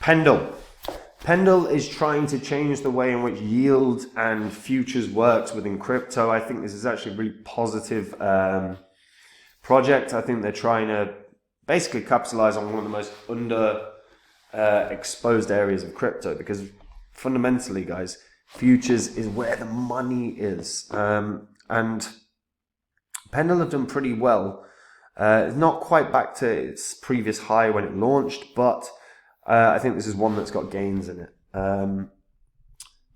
Pendle. Pendle is trying to change the way in which yield and futures works within crypto. I think this is actually a really positive project. I think they're trying to basically capitalize on one of the most exposed areas of crypto, because fundamentally, guys, futures is where the money is. And Pendle have done pretty well. It's not quite back to its previous high when it launched, but I think this is one that's got gains in it.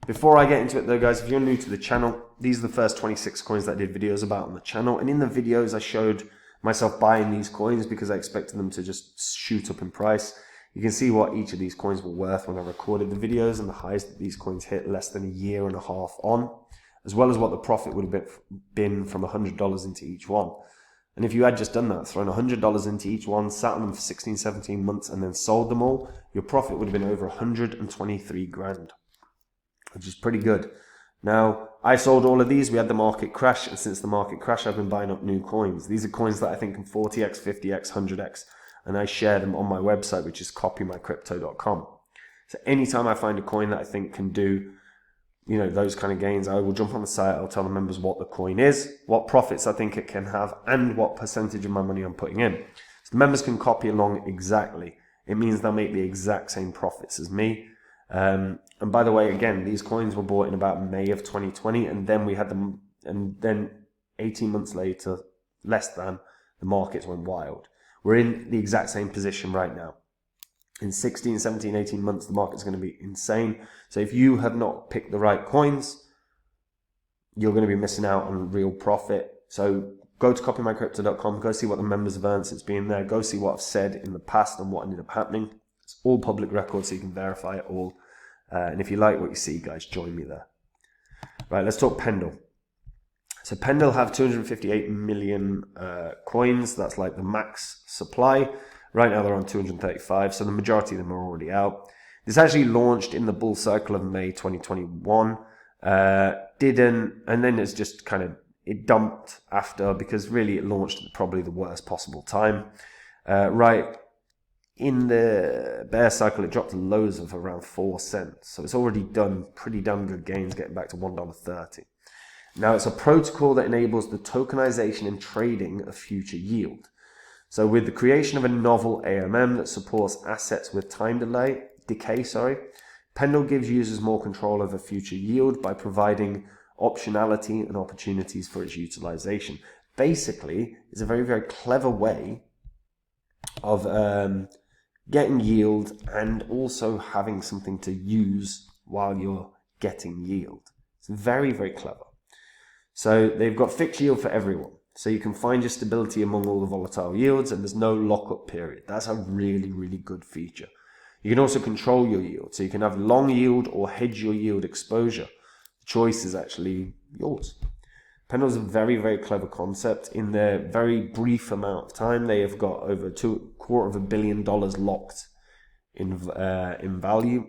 Before I get into it though, guys, if you're new to the channel, these are the first 26 coins that I did videos about on the channel. And in the videos, I showed myself buying these coins because I expected them to just shoot up in price. You can see what each of these coins were worth when I recorded the videos and the highs that these coins hit less than a year and a half on, as well as what the profit would have been from $100 into each one. And if you had just done that, thrown $100 into each one, sat on them for 16, 17 months and then sold them all, your profit would have been over 123 grand, which is pretty good. Now, I sold all of these. We had the market crash, and since the market crash, I've been buying up new coins. These are coins that I think can 40x, 50x, 100x, and I share them on my website, which is copymycrypto.com. So anytime I find a coin that I think can do, those kind of gains, I will jump on the site. I'll tell the members what the coin is, what profits I think it can have, and what percentage of my money I'm putting in. So the members can copy along exactly. It means they'll make the exact same profits as me. And by the way, again, these coins were bought in about May of 2020, and then we had them, and then 18 months later, less than, the markets went wild. We're in the exact same position right now. In 16, 17, 18 months, the market's going to be insane. So if you have not picked the right coins, you're going to be missing out on real profit. So go to copymycrypto.com, go see what the members have earned since being there, go see what I've said in the past and what ended up happening. It's all public record, so you can verify it all. And if you like what you see, guys, join me there. Right, let's talk Pendle. So Pendle have 258 million coins. That's like the max supply. Right now they're on 235, so the majority of them are already out. This actually launched in the bull cycle of May 2021. And then it's just it dumped after, because really it launched at probably the worst possible time. Right in the bear cycle, it dropped to lows of around 4 cents. So it's already done pretty damn good gains, getting back to $1.30. Now, it's a protocol that enables the tokenization and trading of future yield. So with the creation of a novel AMM that supports assets with time decay, Pendle gives users more control over future yield by providing optionality and opportunities for its utilization. Basically, it's a very, very clever way of getting yield and also having something to use while you're getting yield. It's very, very clever. So they've got fixed yield for everyone. So you can find your stability among all the volatile yields, and there's no lockup period. That's a really, really good feature. You can also control your yield. So you can have long yield or hedge your yield exposure. The choice is actually yours. Pendle is a very, very clever concept. In their very brief amount of time, they have got over $250 million locked in value.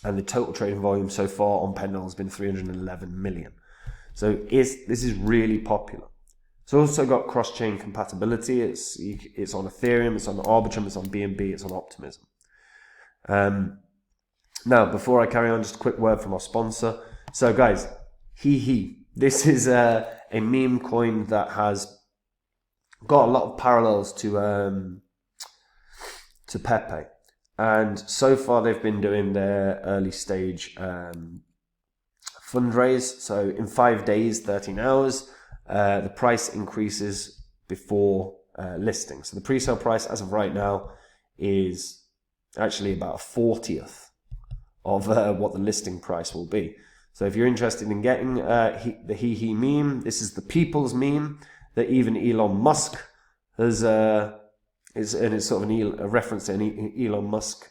And the total trading volume so far on Pendle has been 311 million. So this is really popular. It's also got cross-chain compatibility. It's on Ethereum, it's on Arbitrum, it's on BNB, it's on Optimism. Now, before I carry on, just a quick word from our sponsor. So guys, this is a meme coin that has got a lot of parallels to Pepe. And so far they've been doing their early stage fundraise. So in 5 days, 13 hours, the price increases before listing. So the pre-sale price as of right now is actually about a 40th of what the listing price will be. So if you're interested in getting the meme, this is the people's meme that even Elon Musk has, and it's sort of a reference to an Elon Musk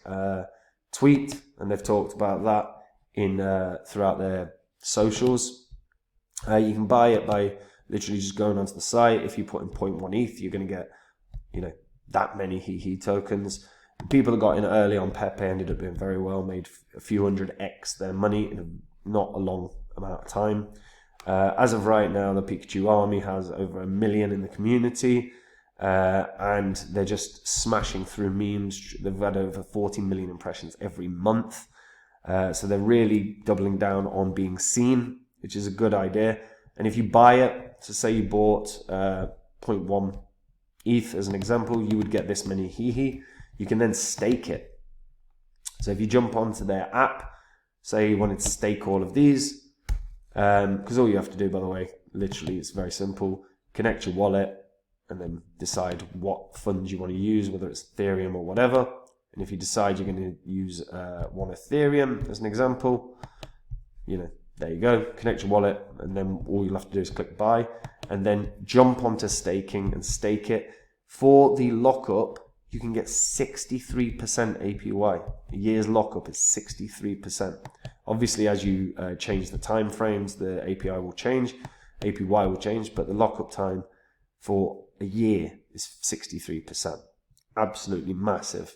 tweet, and they've talked about that in throughout their socials. You can buy it by literally just going onto the site. If you put in 0.1 ETH, you're going to get, that many tokens. People that got in early on Pepe ended up doing very well, made a few hundred X their money in not a long amount of time. As of right now, the Pikachu army has over 1 million in the community. and they're just smashing through memes. They've had over 40 million impressions every month. So they're really doubling down on being seen, which is a good idea. And if you buy it, so say you bought 0.1 ETH as an example, you would get this many hihi. You can then stake it. So if you jump onto their app, say you wanted to stake all of these, because all you have to do, by the way, literally it's very simple, connect your wallet and then decide what funds you want to use, whether it's Ethereum or whatever. And if you decide you're going to use one Ethereum as an example, there you go, connect your wallet, and then all you'll have to do is click buy, and then jump onto staking and stake it. For the lockup, you can get 63% APY. A year's lockup is 63%. Obviously, as you change the time frames, the APY will change, but the lockup time for a year is 63%. Absolutely massive.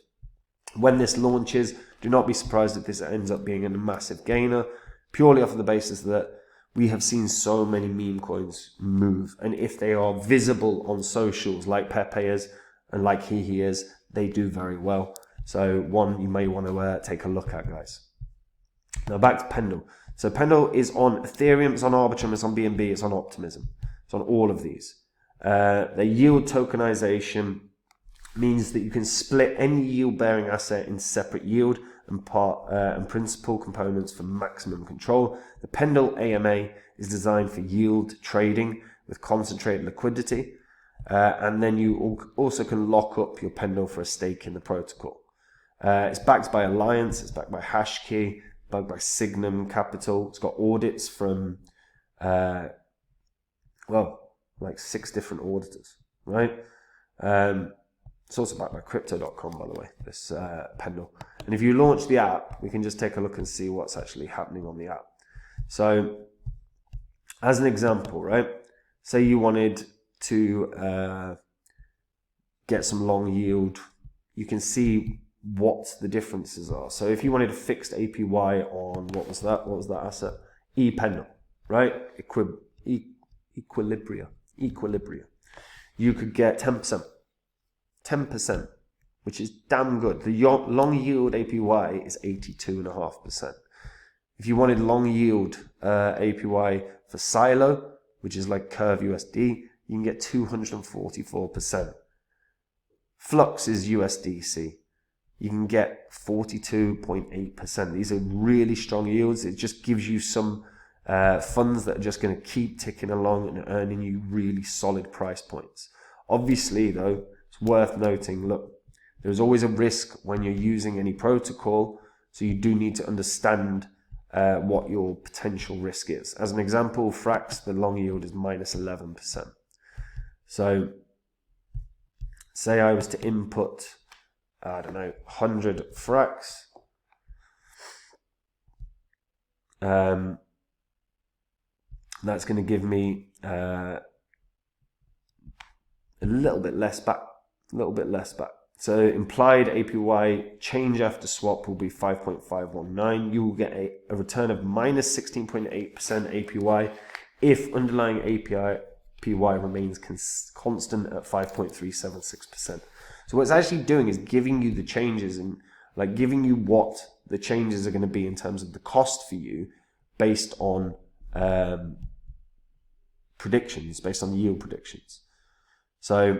When this launches, do not be surprised if this ends up being a massive gainer, purely off of the basis that we have seen so many meme coins move. And if they are visible on socials like Pepe is and like Hihi is, they do very well. So one you may want to take a look at, guys. Now back to Pendle. So Pendle is on Ethereum, it's on Arbitrum, it's on BNB, it's on Optimism. It's on all of these. Their yield tokenization means that you can split any yield-bearing asset in separate yield and principal components for maximum control. The Pendle AMA is designed for yield trading with concentrated liquidity, and then you also can lock up your Pendle for a stake in the protocol. It's backed by Alliance, it's backed by Hashkey, backed by Signum Capital. It's got audits from, like 6 different auditors, right? It's also backed by Crypto.com, by the way, this Pendle. And if you launch the app, we can just take a look and see what's actually happening on the app. So, as an example, right? Say you wanted to get some long yield. You can see what the differences are. So if you wanted a fixed APY on, what was that asset? Pendle, right? Equilibria. You could get 10%, which is damn good. The long yield APY is 82.5%. If you wanted long yield APY for Silo, which is like Curve USD, you can get 244%. Flux is USDC. You can get 42.8%. These are really strong yields. It just gives you some funds that are just going to keep ticking along and earning you really solid price points. Obviously, though, it's worth noting, look, there's always a risk when you're using any protocol, so you do need to understand what your potential risk is. As an example, Frax, the long yield is minus 11%. So, say I was to input, 100 Frax, that's going to give me a little bit less back. So implied APY change after swap will be 5.519. You will get a return of minus 16.8% APY if underlying APY remains constant at 5.376%. So what it's actually doing is giving you the changes and giving you what the changes are going to be in terms of the cost for you based on predictions, based on the yield predictions. So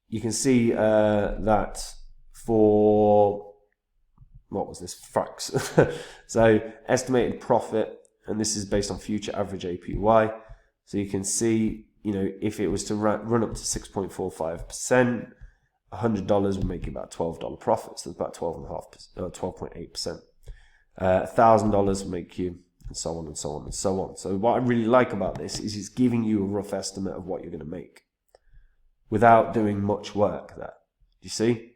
you can see that for, what was this, Frax? So estimated profit, and this is based on future average APY. So you can see, if it was to run up to 6.45%, $100 would make you about $12 profit. So it's about 12.8%. $1,000 would make you, and so on and so on and so on. So what I really like about this is it's giving you a rough estimate of what you're going to make without doing much work there. You see?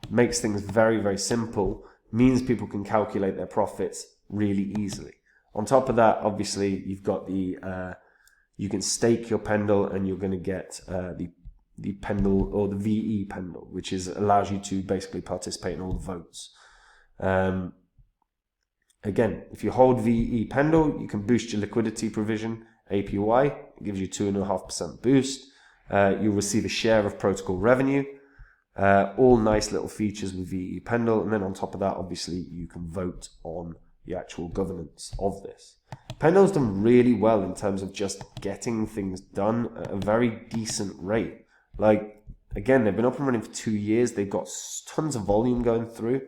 It makes things very, very simple, means people can calculate their profits really easily. On top of that, obviously, you've got the, you can stake your Pendle and you're going to get the Pendle or the VE Pendle, which allows you to basically participate in all the votes. Again, if you hold VE Pendle, you can boost your liquidity provision APY. It gives you 2.5% boost. You'll receive a share of protocol revenue. All nice little features with VE Pendle, and then on top of that, obviously, you can vote on the actual governance of this. Pendle's done really well in terms of just getting things done at a very decent rate. Like, again, they've been up and running for 2 years. They've got tons of volume going through.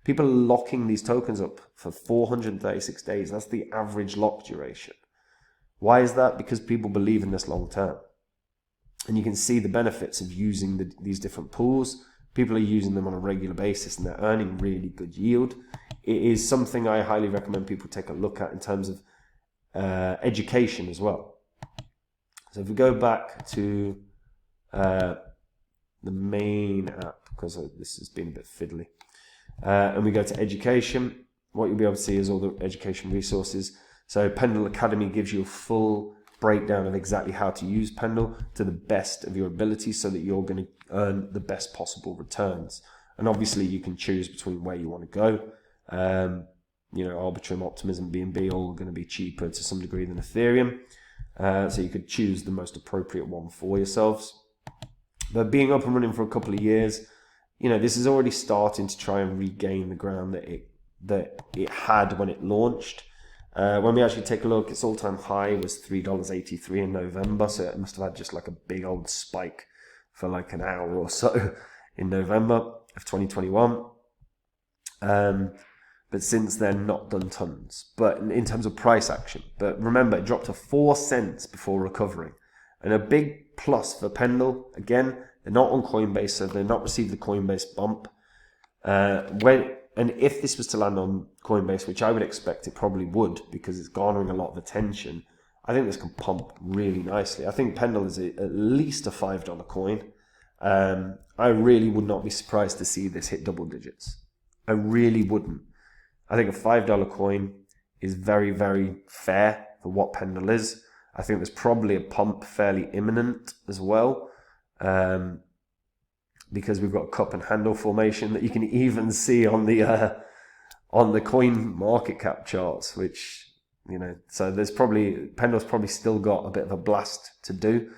People are locking these tokens up for 436 days. That's the average lock duration. Why is that? Because people believe in this long term. And you can see the benefits of using these different pools. People are using them on a regular basis and they're earning really good yield. It is something I highly recommend people take a look at in terms of education as well. So if we go back to the main app, because this has been a bit fiddly, and we go to education, what you'll be able to see is all the education resources. So Pendle Academy gives you a full breakdown of exactly how to use Pendle to the best of your ability so that you're going to earn the best possible returns. And obviously you can choose between where you want to go. You know, Arbitrum, Optimism, BNB, all going to be cheaper to some degree than Ethereum. So you could choose the most appropriate one for yourselves. But being up and running for a couple of years, you know, this is already starting to try and regain the ground that it had when it launched. When we actually take a look, its all-time high was $3.83 in November, so it must have had just like a big old spike for like an hour or so in November of 2021. But since then, not done tons. But in terms of price action, but remember, it dropped to 4 cents before recovering. And a big plus for Pendle, again, they're not on Coinbase, so they've not received the Coinbase bump. And if this was to land on Coinbase, which I would expect it probably would because it's garnering a lot of attention, I think this can pump really nicely. I think Pendle is at least a $5 coin. I really would not be surprised to see this hit double digits. I really wouldn't. I think a $5 coin is very, very fair for what Pendle is. I think there's probably a pump fairly imminent as well. Because we've got a cup and handle formation that you can even see on the coin market cap charts, which, you know, so there's probably, Pendle's probably still got a bit of a blast to do.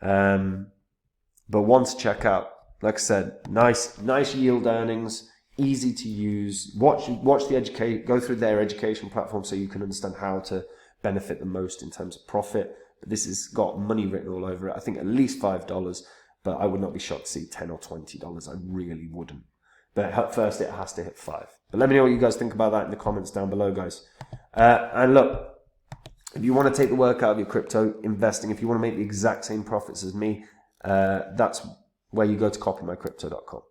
But one to check out, like I said, nice yield earnings, easy to use. Watch the go through their education platform so you can understand how to benefit the most in terms of profit. But this has got money written all over it. I think at least $5. But I would not be shocked to see $10 or $20. I really wouldn't. But at first, it has to hit 5. But let me know what you guys think about that in the comments down below, guys. And look, if you want to take the work out of your crypto investing, if you want to make the exact same profits as me, that's where you go to copymycrypto.com.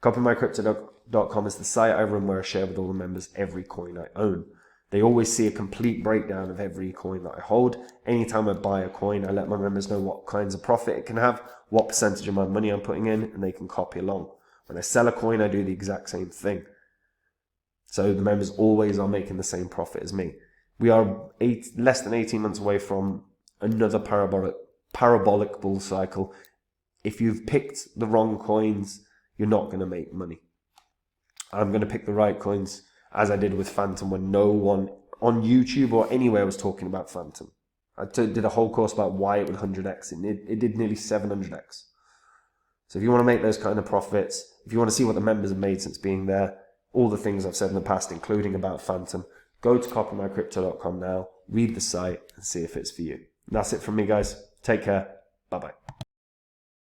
Copymycrypto.com is the site I run where I share with all the members every coin I own. They always see a complete breakdown of every coin that I hold. Anytime I buy a coin, I let my members know what kinds of profit it can have, what percentage of my money I'm putting in, and they can copy along. When I sell a coin, I do the exact same thing. So the members always are making the same profit as me. We are less than 18 months away from another parabolic bull cycle. If you've picked the wrong coins, you're not going to make money. I'm going to pick the right coins, as I did with Phantom when no one on YouTube or anywhere was talking about Phantom. I did a whole course about why it would 100x, and it did nearly 700x. So if you want to make those kind of profits, if you want to see what the members have made since being there, all the things I've said in the past, including about Phantom, go to copymycrypto.com now, read the site, and see if it's for you. And that's it from me, guys. Take care. Bye-bye.